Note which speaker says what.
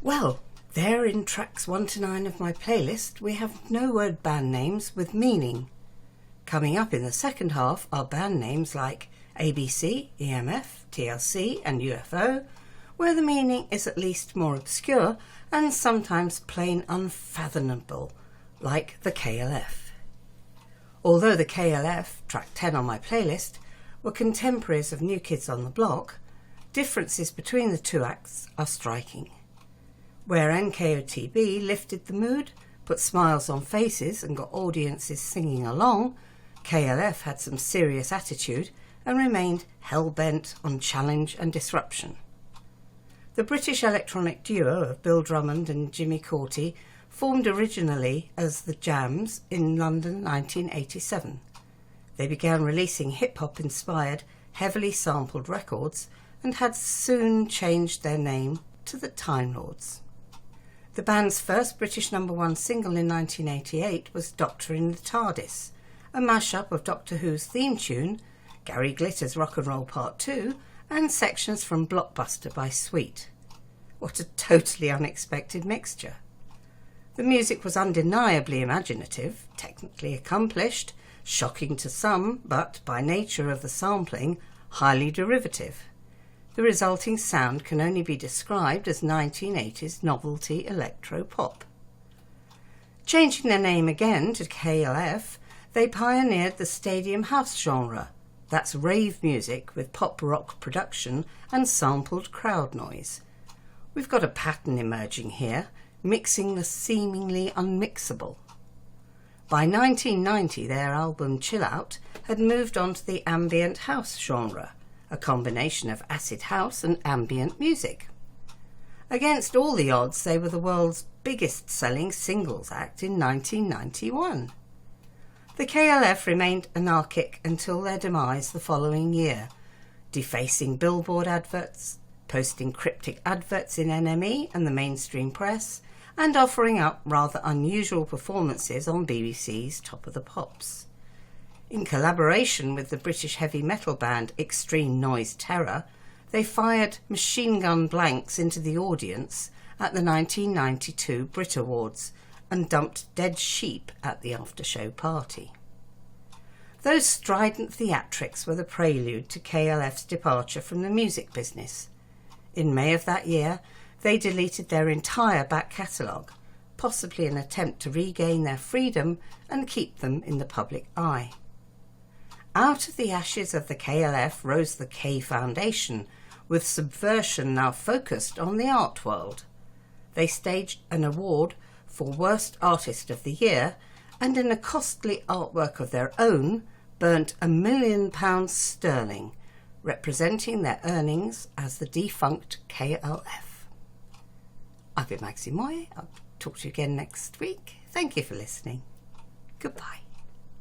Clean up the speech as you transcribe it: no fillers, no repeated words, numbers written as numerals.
Speaker 1: Well, there in tracks 1 to 9 of my playlist we have no word band names with meaning. Coming up in the second half are band names like ABC, EMF, TLC and UFO, where the meaning is at least more obscure and sometimes plain unfathomable, like the KLF. Although the KLF, track 10 on my playlist, were contemporaries of New Kids on the Block, differences between the two acts are striking. Where NKOTB lifted the mood, put smiles on faces and got audiences singing along, KLF had some serious attitude and remained hell-bent on challenge and disruption. The British electronic duo of Bill Drummond and Jimmy Cauty formed originally as The Jams in London 1987. They began releasing hip-hop inspired, heavily sampled records and had soon changed their name to the Time Lords. The band's first British #1 single in 1988 was Doctor in the TARDIS, a mashup of Doctor Who's theme tune, Gary Glitter's Rock and Roll Part 2 and sections from Blockbuster by Sweet. What a totally unexpected mixture. The music was undeniably imaginative, technically accomplished, shocking to some, but by nature of the sampling, highly derivative. The resulting sound can only be described as 1980s novelty electro pop. Changing their name again to KLF, they pioneered the stadium house genre. That's rave music with pop rock production and sampled crowd noise. We've got a pattern emerging here, mixing the seemingly unmixable. By 1990, their album Chill Out had moved on to the ambient house genre, a combination of acid house and ambient music. Against all the odds, they were the world's biggest selling singles act in 1991. The KLF remained anarchic until their demise the following year, defacing Billboard adverts, posting cryptic adverts in NME and the mainstream press, and offering up rather unusual performances on BBC's Top of the Pops. In collaboration with the British heavy metal band Extreme Noise Terror, they fired machine gun blanks into the audience at the 1992 Brit Awards and dumped dead sheep at the after-show party. Those strident theatrics were the prelude to KLF's departure from the music business. In May of that year, they deleted their entire back catalogue, possibly an attempt to regain their freedom and keep them in the public eye. Out of the ashes of the KLF rose the K Foundation, with Subversion now focused on the art world. They staged an award for Worst Artist of the Year, and in a costly artwork of their own, burnt £1 million sterling, representing their earnings as the defunct KLF. I've been Maxi Moy. I'll talk to you again next week. Thank you for listening. Goodbye.